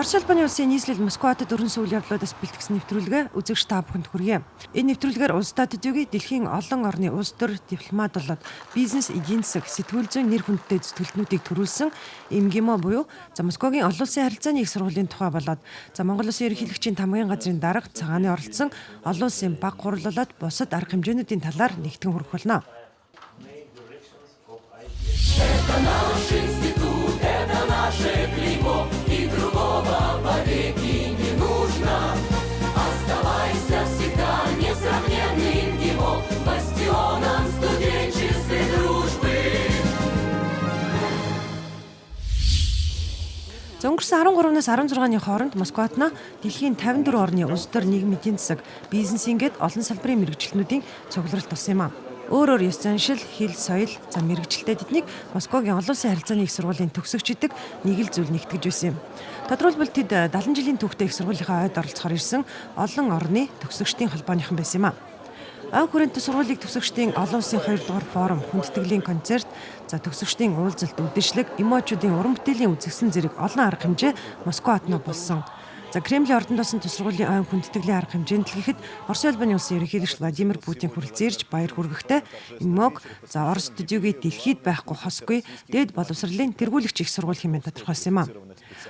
Орос улбаны улсын нийслэл Москва хотод өрн сүүл явдлуудаас бэлтгэсэн нэвтрүүлгээ үзэгч та бүхэнд хүргэе. Энэ нэвтрүүлгээр улстай төдийгүй дэлхийн олон орны улс төр дипломат болоод бизнес, эдийн засаг, сэтгүүл зүйн нэр хүндтэй зүтгэлтнүүдийг төрүүлсэн МГИМО буюу Москвагийн олон улсын харилцааны их сургуулийн тухай болоод Монгол улсын ерөнхийлөгчийн тамгын газрын дарга цагааны оролцсон олон улсын баг хурлуулаад бусад арга хэмжээнүүдийн талаар нэгтгэн хүргэх болно. Это наш институт, это наше клеймо, и другого повеки не нужно. Оставайся всегда несравненным МГИМО, бастионом студенческой дружбы. Өнгөрсөн 13-наас 16-ны хооронд Москватна дэлхийн 54 орны улс төр нийгмийн эдийн засаг, бизнесийн гээд олон салбарын мэргэжилтнүүдийн цугларалт тус юм а. Өөрөөр ёс заншил, хэл, соёл, мэргэжилтэд эднийг Москвагийн олон улсын харилцааны их сургуулийн төгсөгчдөг нэг л зүйл нэгтгэж байсан юм. Тодорхойлбол тэд 70 жилийн түүхтэй их сургуулийнхаа ойд оролцохоор ирсэн олон орны төгсөгчдийн холбооныхан байсан юм а. Ан хүрээнд сургуулийн төгсөгчдийн олон улсын 2 дугаар форум, хүндэтгэлийн концерт, төгсөгчдийн уулзалт, үдэшлэг, эмоочуудын уран бүтээлийн үзэсгэлэн зэрэг олон арга хэмжээ Москва хотноо болсон. Кремлийн ордонд басан тусрагуулын айн хүндэтгэлийн арга хэмжээнд дэлгэхэд Орос улбаны улсын ерөнхийлөгч Владимир Путин хүрэлцэн ирж баяр хүргэхдээ МГИМОг Орос төдийгүй дэлхийд байхгүй хосгүй дээд боловсролын тэргүүлэгч их сургууль хэмээн тодорхойлсон юм а.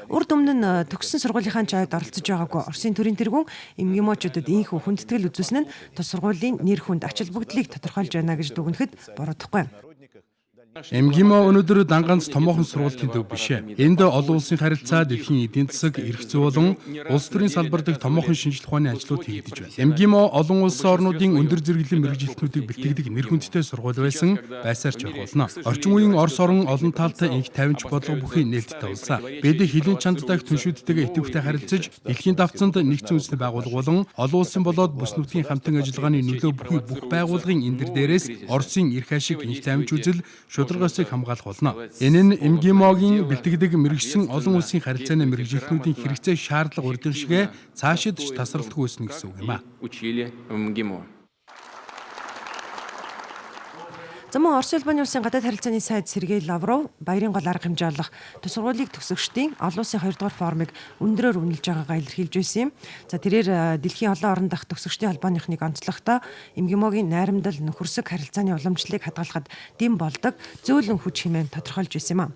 Урд өмнө нь төгссөн сургуулийнхаа чойд оролцож байгаагүй Оросын төрийн тэргүүн МГИМОчуудад ийхүү хүндэтгэл үзүүлсэн нь тус сургуулийн нэр хүнд ач холбогдлыг тодорхойлж байна гэж дүгнэхэд буруудахгүй. МГИМО өнөөдөр ганц томоохон сургуулийн төв биш ээ. Энд олон улсын харилцаа, дэлхийн эдийн засаг, эрх зүй болон улс төрийн салбар дэх томоохон шинжилх ухааны ажлууд хийгдэж байна. МГИМО олон улсын орнуудын өндөр зэрэглэлийн мэргэжилтнүүдийг бэлтгэдэг нэр хүндтэй сургууль байсан байсаар ч болно. Орчин үеийн Орос орн олон талтай инх тавинч бодлого бүхий нээлттэй улсаа. Бид хилийн чанд дах түншүүдтэйгээ идэвхтэй харилцаж, дэлхийн давцанд нэгдсэн үндэсний байгууллага болон олон улсын болоод бүс нутгийн хамтан ажиллагааны нөлөө бүхий бүх байгууллагын эндэр дээрээс Оросын эрх ашиг инх тавинч үзэл шударгаасыг хамгаалах болно. Энэ нь МГИМОгийн бэлтгэдэг мэрэгсэн олон улсын харилцааны мэргэжилтнүүдийн хэрэгцээ шаардлага урдын шигэ цаашид ч тасралтгүй өснө гэсэн үг юм а. Замун Орос улбаны улсын гадаад харилцааны сайд Сергей Лавров баярын гол арга хэмжээ олох тус сургуулийн төгсөгчдийн олон улсын 2 дугаар форумыг өндрөөр үнэлж байгаагаа илэрхийлж байсан юм. Тэрээр дэлхийн олон орон дахь төгсөгчдийн холбооныхныг онцлохдоо МГИМОгийн найрамдал, нөхөрсөг харилцааны уламжлалыг хадгалахад дэм болдог зөөлөн хүч хэмээн тодорхойлж байсан юм а.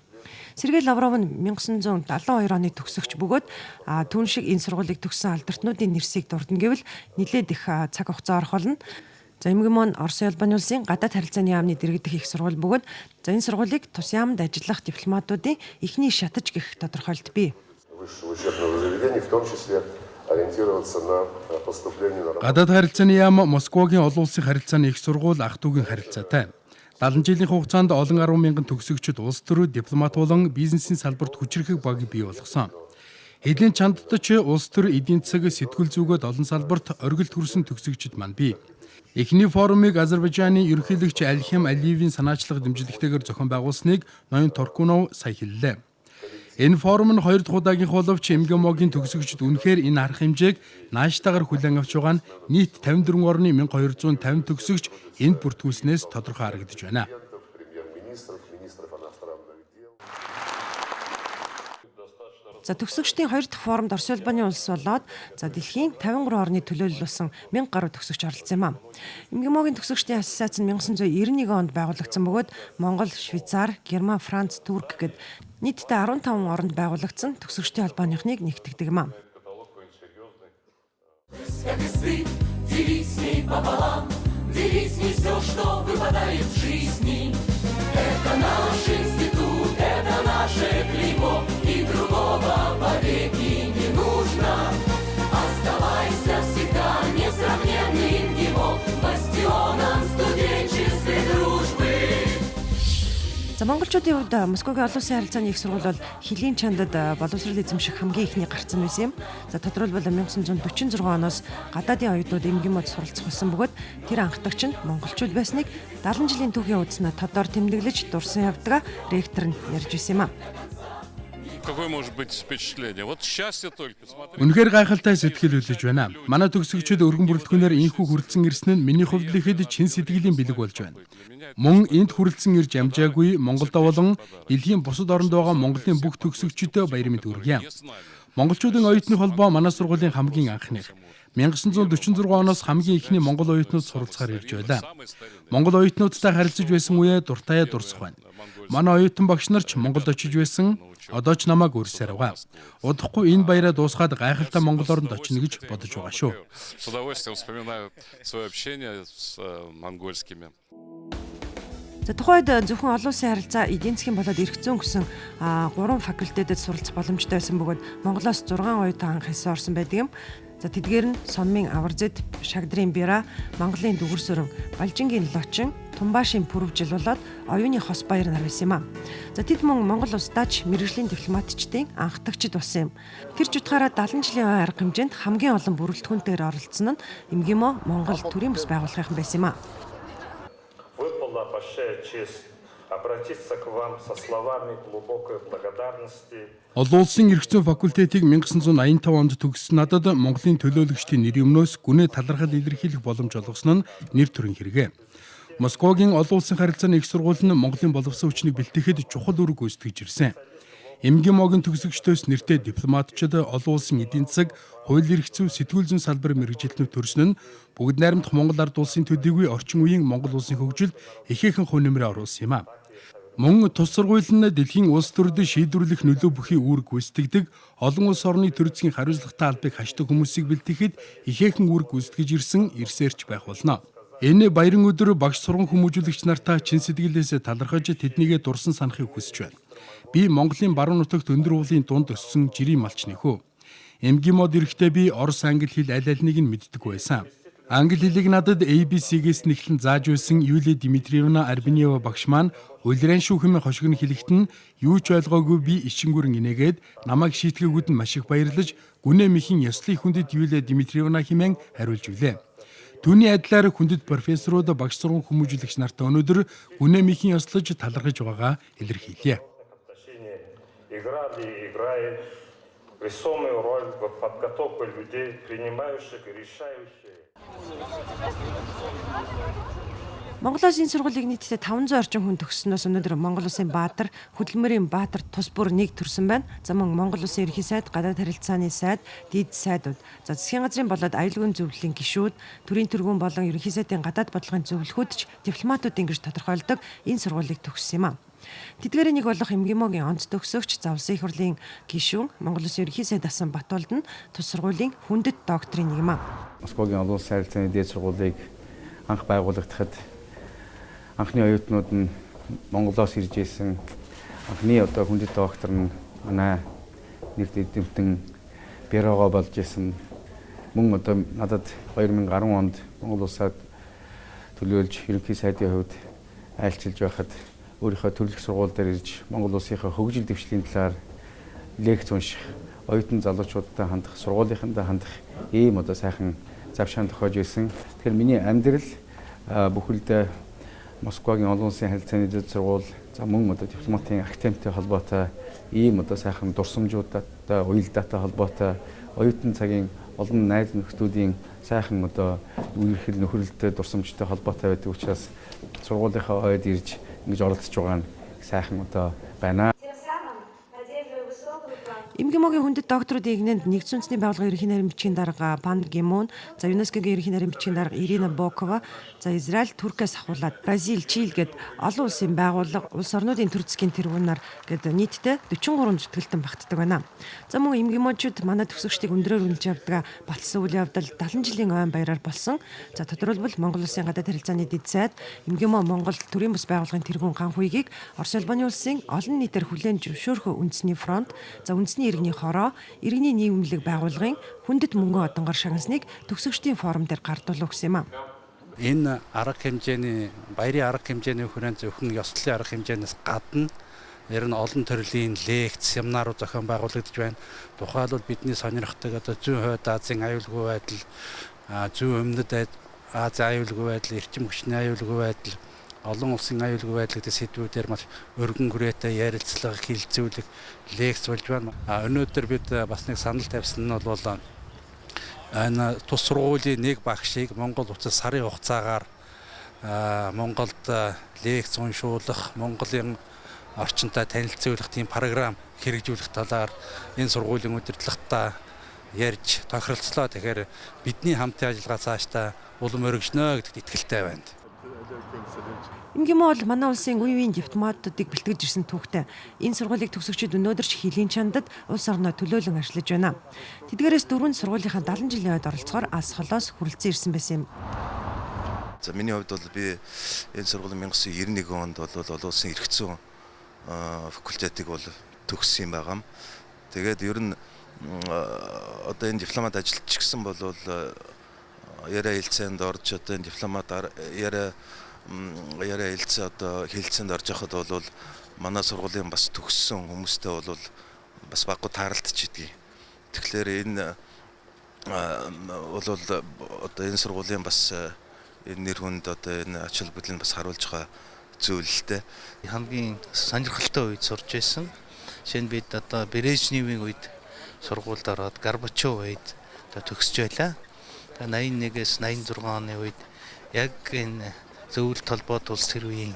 Сергей Лавров нь 1972 оны төгсөгч бөгөөд түүн шиг энэ сургуулийг төгссөн алдартнуудын нэрсийг дурдна гэвэл нэлээд их цаг хугацаа орох болно. МГИМО нь Орос улбаны улсын гадаад харилцааны яамны дэргэдэх их сургууль бөгөөд энэ сургуулийг тус яамд ажиллах дипломатуудын эхний шатаж гэх тодорхойлт бий. Гадаад харилцааны яам Москвагийн олон улсын харилцааны их сургууль ах дүүгийн харилцаатай. 70 жилийн хугацаанд олон 10 мянган төгсөгчид улс төр дипломат болон бизнесийн салбарт хүчирхэг баг бий болгосон. Хэдийн чандд ч улс төр эдийн засаг, сэтгүүл зүгээд олон салбарт оргилд хүрсэн төгсөгчид маань бий. Эхний форумыг Азербайджаны ерөнхийлөгч Алхим Алиевийн санаачлах дэмжлэгтэйгээр зохион байгуулсныг ноён Торкунов сая хэллээ. Энэ форум нь 2 дахь удаагийн боловч МГИМОгийн төгсөгчид үнэхээр энэ арга хэмжээг нааштайгаар хүлээн авч байгаа нь нийт 54 орны 1250 төгсөгч энд бүртгүүлснээс тодорхой харагдаж байна. Төгсөгчдийн 2 дахь форумд Орос улбаны улс болоод дэлхийн 53 орны төлөөлөл болсон 1000 гаруй төгсөгч оролцсон юм а. МГИМОгийн төгсөгчдийн ассоциац нь 1991 онд байгуулагдсан бөгөөд Монгол, Швейцар, Герман, Франц, Турк гэд нийтдээ 15 оронд байгуулагдсан төгсөгчдийн холбооныхныг нэгтгэдэг юм а. Это наш институт, это наше клеймо, и другого повеки не нужно. Оставайся всегда несравненным МГИМО, бастионом студенческой дружбы. Монголчуудын хувьд Москвагийн олон улсын харилцааны их сургууль бол хилийн чандад боловсрол эзэмших хамгийн ихний гарцсан байсан юм. Тодорхойлбол 1946 оноос гадаадын оюутнууд МГИМОд суралцах болсон бөгөөд тэр анхдагч нь монголчууд байсныг 70 жилийн түүхийн үдснэ тодор тэмдэглэж дурсан явдгаа ректор нь ярьж байсан юм а. Какое может быть впечатление? Вот счастье только. Үнэхээр гайхалтай сэтгэл үлдэж байна. Манай төгсөгчид өргөн бүрэлдэхүүнээр инхүү хүрэлцэн ирсэн нь миний хувьд л ихэд чин сэтгэлийн бэлэг болж байна. Мөн энд хүрэлцэн ирж амжаагүй Монголдо болон дэлхийн бусад оронд байгаа Монголын бүх төгсөгчдөд баяр мэнд хүргье. Монголчуудын оюутны холбоо манай сургуулийн хамгийн анхных. 1946 оноос хамгийн ихний монгол оюутнууд суралцахаар ирж байлаа. Монгол оюутнуудтай харилцаж байсан үеэ дуртаяа дурсах байна. Манай оюутан багш нар ч Монголд очиж байсан. Одоо ч намайг өрсөөр байгаа. Удахгүй энэ баяраа дуусгаад гайхалтай Монгол оронд очино гэж бодож байгаа шүү. С удовольствием вспоминаю свое общение с монгольскими. За тухайд зөвхөн олон улсын харилцаа эдийн засгийн болоод эрх зүйн гэсэн 3 факультетэд суралцах боломжтой байсан бөгөөд Монголоос 6 оюутан анх хэлсэн орсон байдаг юм. За тэдгээр нь Сонмын Аварзэд, Шагдрын Бира, Монголын Дүгэрсөрөн, Балжингийн Лочин, Тумбашийн Пүрвжил болоод оюуны хос баяр нар байсан юм а. За тэд мөн Монгол улсдаач мэргэжлийн дипломатчдын анхдагчид болсон юм. Тэр ч утгаараа 70 жилийн ой арга хэмжээнд хамгийн олон бүрэлдэхүүнтэйгээр оролцсон нь МГИМО Монгол төрийн бас байгууллагын байсан юм а. Выпала большая честь обратиться к вам со словами глубокой благодарности. Олон улсын эрх зүйн факультетийг 1985 онд төгссөн надад Монголын төлөөлөгчдийн нэр өмнөөс гүнээ талархал илэрхийлэх боломж олгосон нь нэр төрийн хэрэгэ. Москвагийн олон улсын харилцааны их сургууль нь Монголын боловсон хүчнийг бэлтгэхэд чухал үүрэг гүйцэтгэж ирсэн. МГИМО-гийн төгсөгчдөөс нэртэй дипломатчид олон улсын эдийн засаг, хууль эрх зүй, сэтгүүл зүйн салбарын мэргэжилтнүүд төрсөн нь бүгд найрамдах Монгол ард улсын төдийгүй орчин үеийн Монгол улсын хөгжилд ихээхэн хувь нэмрээ оруулсан юм а. Мөн тус сургууль нь дэлхийн улс төрөд шийдвэрлэх нөлөө бүхий үүрэг гүйцэтгэдэг, олон улс орны төр засгийн хариуцлагатай албыг хашдаг хүмүүсийг бэлтгэхэд ихээхэн үүрэг гүйцэтгэж ирсэн эрсээрч байх болно. Энэ баярын өдөр багш сургууль хүмүүжүүлэгч нартаа чин сэтгэлээс талархаж тэднийгээ дурсан санахыг хүсэж байна. Би Монголын баруун нутагт өндөр уулын дунд өссөн жирийн малчны хөө. МГИМОд ирэхдээ би орос англи хэл аль алиныг нь мэддэг байсан. Англи хэлийг надад ABC-гээс нэхлэн зааж байсан Юлия Дмитриевна Арбенева багш маань улиран шүүхэмийн хошигны хэлэхэд нь юу ч ойлгоогүй би ичингүрэн инээгээд намайг шийтгээгүүд нь маш их баярлаж гүнээ мэхийн ёслолын хүндэт Юлия Дмитриевна хэмээн хариулж билээ. Түүний адилаар хүндэт профессорууд багш сургууль хүмүүжүүлэгч нартай өнөөдөр гүнээ мэхийн ёслож талархаж байгаагаа илэрхийлье. Играли и играет весомую роль в подготовке людей, принимающих решающие. Монголоос энэ сургуулийг нийтдээ 500 орчим хүн төгссөнөөс өнөөдөр Монгол улсын баатар, хөдөлмөрийн баатар тус бүр нэг төрсөн байна. За мөн Монгол улсын ерхий сайд, гадаад харилцааны сайд, дээд сайдууд, за засгийн газрын болоод аюулгүйн зөвлөлийн гишүүд, төрийн тэргүүн болон ерхий сайдын гадаад бодлогын зөвлөхүүд ч дипломатууд ингэж тодорхойлдог энэ сургуулийг төгссөн юм а. Тэдгээрийн нэг болох МГИМО-гийн онц төгсөгч, за улсын их хурлын гишүүн, Монгол улсын ерхий сайд Асан Батболд нь тус сургуулийн хүндэт докторийн нэг юм а. Москвагийн олон улсын харилцааны дээд сургуулийг анх байгуулагдахад анхны оюутнууд нь Монголоос ирж ирсэн. Анхны хүндэт доктор нь манай нэр дэвтэмтэн Бирогоо болж ирсэн. Мөн надад 2010 онд Монгол улсад төлөөлж ерөнхий сайдын хувьд айлчилж байхад өөрийнхөө төрөлх сургууль дээр ирж Монгол улсынхаа хөгжил дэвшлийн талаар лекц унших, оюутан залуучуудтай хандах, сургуулийнхандаа хандах ийм сайхан завшаан тохиож ирсэн. Тэгэхээр миний амьдрал бүхэлдээ Москвагийн олон улсын харилцааны дэд сургууль, за мөн дипломатын академитэй холбоотой ийм сайхан дурсамжуудтай, уялдаатай холбоотой оюутан цагийн олон найз нөхдүүдийн сайхан үерхэл нөхөрлөлтөд дурсамжтай холбоотой байдаг учраас сургуулийнхаа ойд ирж ингэж оролцож байгаа нь сайхан байна. МГИМО-гийн хүндэт докторуудын игнэнд нэгдсэн үндэсний байгууллагын ерөнхий нарийн бичгийн дарга Пан Ги Мун, за ЮНЕСКО-гийн ерөнхий нарийн бичгийн дарга Ирина Бокова, за Израиль, Туркээс ахуулаад Бразил, Чили гэд олон улсын байгууллага, улс орнуудын төр засгийн тэргүүнээр гэд нийтдээ 43 зүтгэлтэн багтдаг байна. За мөн МГИМОчууд манай төгсөгчдийг өндрөөр үнэлж явдаг батлсан үйл явдал 70 жилийн ойн баяраар болсон. За тодорхойлбол Монгол улсын гадаад харилцааны дэд сайд, МГИМО Монгол төрийн бас байгууллагын тэргүүн хан хуйгийг Орос улбаны улсын олон нийтээр хүлээн зөвшөөрөх үндэсний фронт, за үндэсний иргэний хороо, иргэний нийгэмлэг байгууллагын хүндэт мөнгөн одонгор шагнасыг төгсөгчдийн форум дээр гардуулах гэсэн юм а. Энэ арга хэмжээний баярын арга хэмжээний хүрээнд зөвхөн ёслолын арга хэмжээнээс гадна ер нь олон төрлийн лекц, семинарууд зохион байгуулагдаж байна. Тухайлбал бидний сонирхдаг зүүн хойд Азийн аюулгүй байдал, зүүн өмнөд Азийн аюулгүй байдал, эрчим хүчний аюулгүй байдал, олон улсын аюулгүй байдлын сэдвүүдээр маш өргөн хүрээтэй ярилцлага хилцүүлэг лекц болж байна. Өнөөдөр бид бас нэг санал тавьсан нь бол энэ тус сургуулийн нэг багшийг Монгол улсад сарын хугацаагаар Монголд лекц уншуулах, Монголын орчинтой танилцуулах тийм програм хэрэгжүүлэх талаар энэ сургуулийн удирдлагатаа ярьж тохиролцлоо. Тэгэхээр бидний хамтын ажиллагаа цаашдаа улам өргөжнө гэдэгт итгэлтэй байна. МГИМО бол манай улсын үе үеийн дипломатуудыг бэлтгэж ирсэн түүхтэй. Энэ сургуулийг төгсөгчид өнөөдөр ч хилийн чандад улс орноо төлөөлөн ажиллаж байна. Тэдгээрээс дөрвөн сургуулийнхаа 70 жилийн ойд оролцохоор алс холоос хүрэлцэн ирсэн байсан юм. За миний хувьд бол би энэ сургуулийн 1991 онд бол олон улсын эрх зүйн факультетыг бол төгссөн юм байгаа. Тэгээд ер нь одоо энэ дипломат ажилтчихсан бол яриа хэлцээнд орж одоо энэ дипломат яриа хэлцээ одоо хэлцээнд орж явахад бол манай сургуулийн бас төгссөн хүмүүстэй бол бас баггүй тааралдж идэгий. Тэгэхээр энэ бол одоо энэ сургуулийн бас энэ нэр хүнд одоо энэ ач холбогдлыг бас харуулж байгаа зүйл л дээ. Хамгийн сонирхолтой үед сурч байсан. Жишээ нь бид одоо Брежневийн үед сургуульд ороод Горбачев үед төгсөж байлаа. 81-ээс 86 оны үед яг энэ зөвлөлт холбоот улс тэр үеийн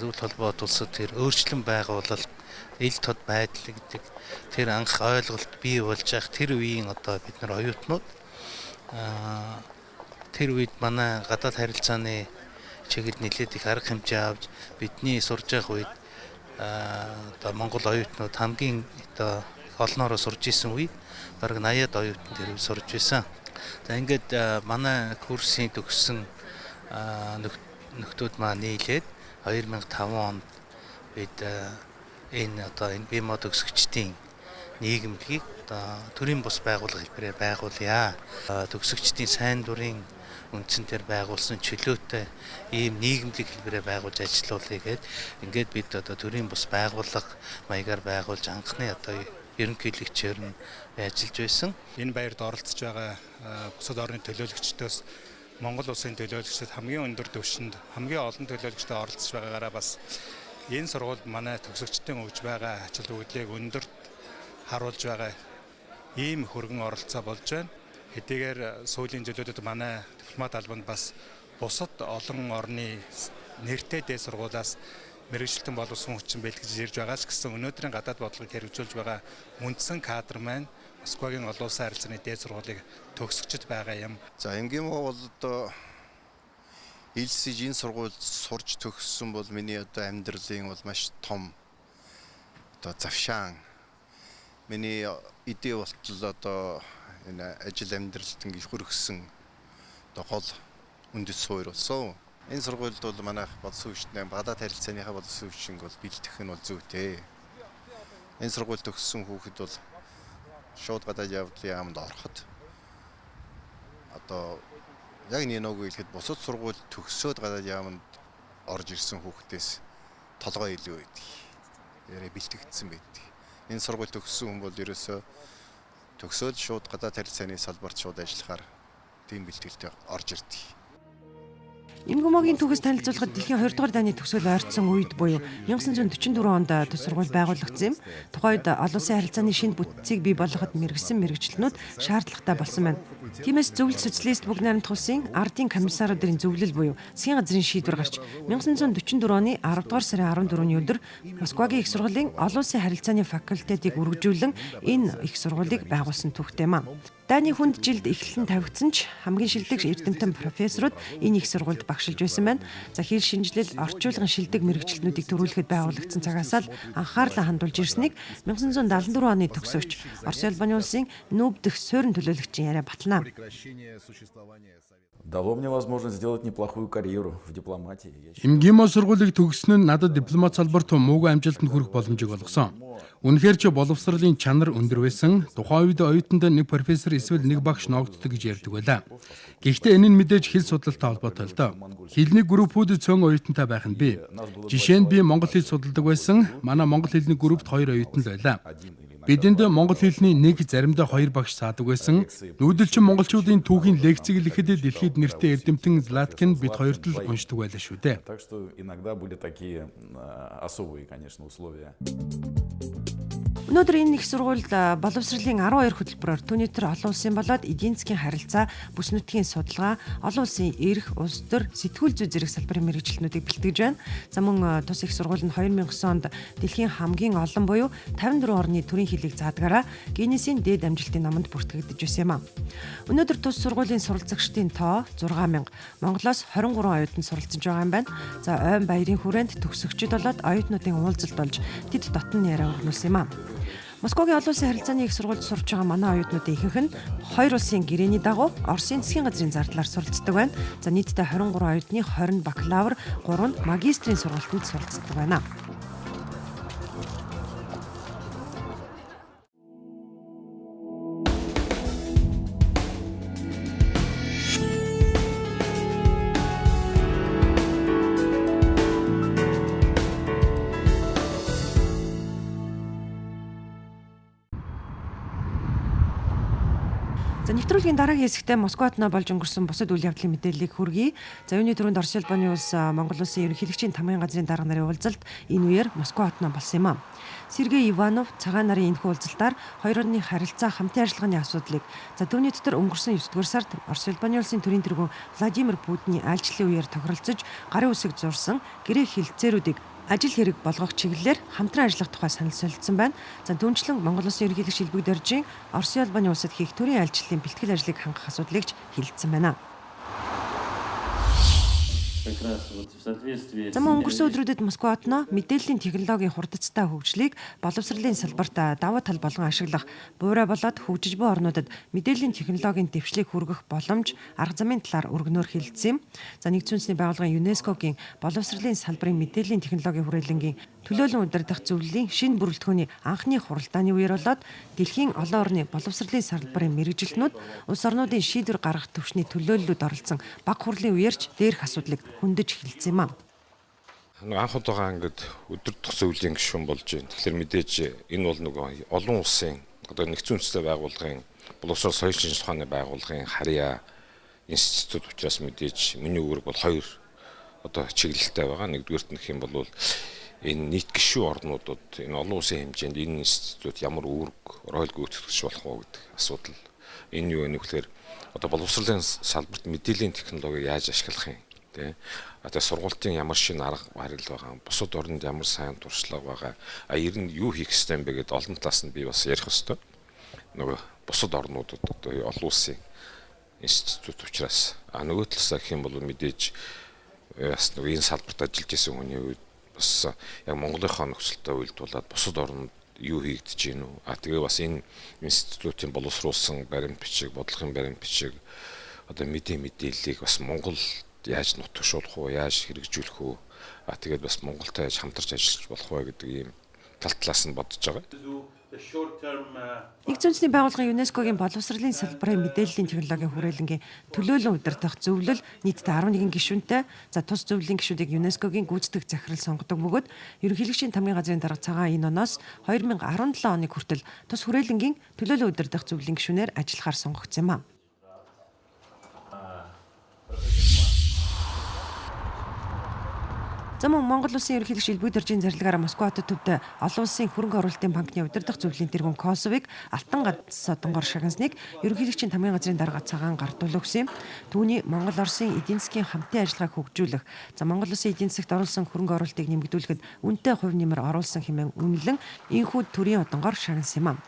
зөвлөлт холбоот улсад тэр өөрчлөн байгуулалт, ил тод байдал гэдэг тэр анх ойлголт бий болж явах тэр үеийн одоо бид нар оюутнууд тэр үед манай гадаад харилцааны чиглэлд нэлээд их арга хэмжээ авч бидний сурж явах үед одоо Монгол оюутнууд хамгийн одоо олноороо сурж исэн үед бараг 80-аад оюутан тэр үед сурж байсан. За ингээд манай курсын төгссөн нөхдүүд маань нийлээд 2005 онд бид энэ МГИМО төгсөгчдийн нийгэмлэгийг төрийн бус байгууллага хэлбэрээр байгуулъя. Төгсөгчдийн сайн дурын үндсэн дээр байгуулсан чөлөөтэй ийм нийгэмлэг хэлбэрээр байгуулж ажиллаулъя гэд ингээд бид төрийн бус байгууллага маягаар байгуулж анхны ерөнхийлөгчөөр нь ажиллаж байсан. Энэ баярт оролцож байгаа бусад орны төлөөлөгчдөөс Монгол улсын төлөөлөгчдөд хамгийн өндөр түвшинд хамгийн олон төлөөлөгчдөд оролцож байгаагаараа бас энэ сургуульд манай төгсөгчдийн өгж байгаа ач холбогдлыг өндөрт харуулж байгаа ийм хөргөн оролцоо болж байна. Хэдийгээр сүүлийн жилүүдэд манай дипломат албанд бас бусад олон орны нэртэй дээд сургуулиас мэргэжилтэн боловсон хүчин бэлтгэж ирж байгаа ч гэсэн өнөөдрийн гадаад бодлогыг хэрэгжүүлж байгаа үндсэн кадр маань Москвагийн олон улсын харилцааны дээд сургуулийг төгсөгчд байгаа юм. За МГИМО бол одоо илсэж энэ сургуульд сурч төгссөн бол миний одоо амьдралын бол маш том одоо завшаан. Миний идэ болтол одоо энэ ажил амьдралд ингэ хүргэсэн одоо гол үндэс суурь болсон. Энэ сургуульд бол манайх боловсон хүчтэй гадаад харилцааныхаа боловсон хүчинг бол бэлтгэх нь бол зүйтэй. Энэ сургуульд төгссөн хүүхэд бол шууд гадаад явдлын яамд ороход одоо яг нэг хэлэхэд бусад сургууль төгсөөд гадаад яамд орж ирсэн хүүхдээс толгой илүү байдаг. Ярэ бэлтгэгдсэн байдаг. Энэ сургууль төгссөн хүн бол ерөөсөө төгсөөл шууд гадаад харилцааны салбарт шууд ажиллахаар тийм бэлтгэлтэй орж ирдэг. МГИМО-гийн түүхээс танилцуулахад дэлхийн 2 дугаар дайны төгсгөл ойртсон үед буюу 1944 онд төс сургууль байгуулагдсан юм. Тухайн үед олон улсын харилцааны шинэ бүтцийг бий болгоход мэргэсэн мэргэжилтнүүд шаардлагатай болсон байна. Тиймээс зөвлөлт социалист бүгд найрамдах улсын ардын комиссаруудын зөвлөл буюу засгийн газрын шийдвэр гарч 1944 оны 10 дугаар сарын 14-ний өдөр Москвагийн их сургуулийн олон улсын харилцааны факультетыг үргэлжлүүлэн энэ их сургуулийг байгуулсан түүхтэй юм. Дайны хүнд жилд эхлэн тавигдсан ч хамгийн шилдэг эрдэмтэн профессорууд энэ их сургуульд багшилж байсан байна. За хэл шинжилэл орчуулгын шилдэг мэргэжилтнүүдийг төрүүлэхэд байгуулагдсан цагаас л анхаарлаа хандуулж ирснийг 1974 оны төгсөгч Орос улбаны улсын нүүб дэх суурин төлөөлөгчийн яриа батлана. Дало мне возможность сделать неплохую карьеру в дипломатии. МГИМО сургуулийг төгснө нь надад дипломат салбарт муугүй амжилтанд хүрэх боломжийг олгосон. Үнэхээр ч боловсролын чанар өндөр байсан. Тухайн үед оюутанд нэг профессор эсвэл нэг багш ногддог гэж ярьдаг байлаа. Гэхдээ энэ нь мэдээж хэл судлалтай холбоотой л доо. Хэлний группүүд цөөн оюутантай байх нь бий. Жишээ нь би монгол хэл судалдаг байсан. Манай монгол хэлний группт 2 оюутан л байлаа. Бидэнд монгол хэлний нэг заримдаа 2 багш саадаг байсан. Нүүдэлчин монголчуудын түүхийн лекцийг хэлэхэд дэлхийд нэртэй эрдэмтэн Златкин бид хоёрт л уншдаг байлаа шүү дээ. Так что иногда были такие особые, конечно, условия. Өнөөдөр энэ их сургуульд боловсролын 12 хөтөлбөрөөр түүнийхтэр олон улсын болоод эдийн засгийн харилцаа, бүс нутгийн судалгаа, олон улсын эрх, улс төр, сэтгүүл зүй зэрэг салбарын мэргэжилтнүүдийг бэлтгэж байна. За мөн тус их сургууль нь 2009 онд дэлхийн хамгийн олон буюу 54 орны төрийн хэлийг заадгаараа Гиннесийн дээд амжилтын номонд бүртгэгдэж байсан юм а. Өнөөдөр тус сургуулийн суралцагчдын тоо 6000, Монголоос 23 оюутан суралцж байгаа юм байна. За ойн баярын хүрээнд төгсөгчд болоод оюутнуудын уулзалт болж тэд дотн яриа өрнүүлсэн юм а. Москвагийн олон улсын харилцааны их сургуульд сурч байгаа манай оюутнуудын ихэнх нь хоёр улсын гэрээний дагуу Оросын засгийн газрын зардлаар суралцдаг байна. За нийтдээ 23 оюутны 20 бакалавр, 3 нь магистрийн сургалтанд суралцдаг байна. За нэвтрүүлгийн дараагийн хэсэгтээ Москвад болж өнгөрсөн бусад үйл явдлын мэдээллийг хүргэе. За юуны түрүүнд Орос улбаны улс Монгол улсын ерөнхийлөгчийн тамгын газрын дарга нарын уулзалт энэ үеэр Москва хотно болсон юм а. Сергей Иванов цагаан нарын энэхүү уулзалтаар хоёр орны харилцаа хамтын ажиллагааны асуудлыг за түүний дотор өнгөрсөн 9-р сард Орос улбаны улсын төрийн тэргүүн Владимир Путиний айлчлалын үеэр тохиролцож гарын үсэг зурсан гэрээ хэлэлцээрүүдийг ажил хэрэг болгох чиглэлээр хамтран ажиллах тухай санал солилцсон байна. За түүнчлэн Монгол улсын ерөнхийлөгч Илбэг Доржийн Орос улбаны улсад хийх төрийн айлчлалын бэлтгэл ажлыг хангах асуудлыг ч хэлэлцсэн байна. За мөн өнгөрсөн өдрүүдэд Москва хотно мэдээллийн технологийн хурдцтай хөгжлийг боловсролын салбарт давуу тал болгон ашиглах, буурай болоод хөгжиж буй орнуудад мэдээллийн технологийн дэвшлиг хүргэх боломж арга замын талаар өргөнөөр хэлэлцсэн юм. За нэгдсэн үндэсний байгууллагын ЮНЕСКОгийн боловсролын салбарын мэдээллийн технологийн хүрээлэнгийн төлөөлөн удирдах зөвлөлийн шинэ бүрэлдэхүүний анхны хуралдааны үеэр болоод дэлхийн олон орны боловсролын салбарын мэргэжилтнүүд улс орнуудын шийдвэр гаргах төвчний төлөөллөд оролцсон баг хурлын үеэрч дээрх асуудлыг хөндөж хэлсэн юм а. Анх удаага ингээд өдөртөх зөвлөлийн гишүүн болж байна. Тэгэхээр мэдээж энэ бол нөгөө олон улсын одоо нэгдсэн үндэсний байгууллагын боловсрол соёлын шинжилгээ ухааны байгууллагын харьяа институт учраас мэдээж миний үүрэг бол хоёр одоо чиглэлтэй байгаа. Нэгдүгээрт нөх юм бол энэ нийт гишүүн орнуудад энэ олон улсын хэмжээнд энэ институт ямар үүрэг роль гүйцэтгэж болох вэ гэдэг асуудал. Энэ юу вэ гэхээр одоо боловсролын салбарт мэдээллийн технологиг яаж ашиглах юм тий. Одоо сургалтын ямар шинэ арга барил байгаа, бусад орнд ямар сайн туршлага байгаа, ер нь юу хийх ёстой юм бэ гэдээ олон талаас нь би бас ярих ёстой. Нөгөө бусад орнуудад одоо олон улсын институт учраас нөгөө талаас гэх юм бол мэдээж бас нөгөө энэ салбарт ажиллаж исэн хүний үед бас яг Монголынхаа нөхцөлтэй уялдуулаад бусад орнд юу хийгдэж гин үү? Тэгээ бас энэ институтын боловсруулсан баримт бичиг, бодлогын баримт бичиг одоо мэдээллийг бас Монгол яаж нутагшуулах вэ? Яаж хэрэгжүүлэх вэ? Тэгээд бас Монголтой яаж хамтарч ажиллаж болох вэ гэдэг ийм талаас нь бодож байгаа. Нэгдсэн үндэсний байгууллагын ЮНЕСКОгийн боловсролын салбарын мэдээллийн технологийн хүрээлэнгийн төлөөлөн удирдах зөвлөл нийтдээ 11 гишүүнтэй. За тус зөвлөлийн гишүүдийг ЮНЕСКОгийн гүйцэтгэх захирал сонгодог бөгөөд ерөнхийлөгчийн тамгын газрын дарга цагаан энэ оноос 2017 оныг хүртэл тус хүрээлэнгийн төлөөлөн удирдах зөвлөлийн гишүүнээр ажиллахаар сонгогдсон юм а. За мөн Монгол улсын ерөнхийлөгч Илбэг Доржийн зарлагаараа Москва хотод төвд олон улсын хөрөнгө оруулалтын банкны удирдах зөвлөлийн тэргүүн Косовыг алтан содонгоор шагнасныг ерөнхийлөгчийн тамгын газрын дарга цагаан гардуул өгсөн юм. Түүний Монгол Оросын эдийн засгийн хамтын ажиллагааг хөгжүүлэх, за Монгол улсын эдийн засагт оруулсан хөрөнгө оруулалтыг нэмэгдүүлэхэд үнэтэй хувь нэмэр оруулсан хэмээн үнэлэн энэхүү төрийн одонгоор шагнасан юм а.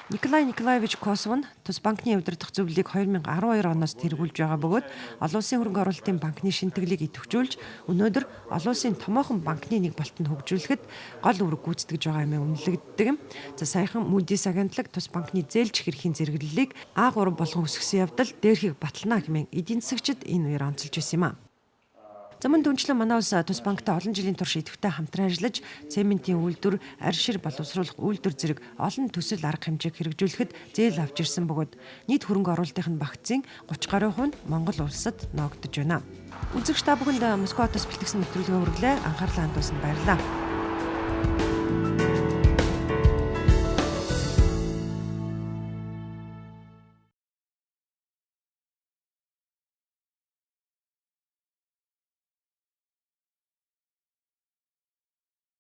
Николай Николаевич Косов нь тус банкны удирдах зөвлөлийг 2012 оноос тэргүүлж байгаа бөгөөд олон улсын хөрөнгө оруулалтын банкны шинтгэлийг идэвхжүүлж өнөөдөр олон улсын томоохон банкны нэг болтод хөгжүүлэхэд гол үүрэг гүйцэтгэж байгаа юм үнэлэгддэг юм. За саяхан Moody's агентлаг тус банкны зээлж хэрхийн зэрэглэлийг А3 болгон өсгсөн явдал дээрхийг батална хэмээн эдийн засагчид энэ үеэр онцолж байсан юм а. За мөн дүнчлэн манай улс тус банктай олон жилийн турш идэвхтэй хамтран ажиллаж цементийн үйлдвэр, арь шир боловсруулах үйлдвэр зэрэг олон төсөл арга хэмжээг хэрэгжүүлэхэд зээл авч ирсэн бөгөөд нийт хөрөнгө оруулалтын багцын 30 гаруй хувь нь Монгол улсад ноогдож байна. Үзэгч та бүхэнд Москва хотоос бэлтгэсэн нэвтрүүлгээ хүргэлээ. Анхаарлаа хандуулсанд баярлалаа.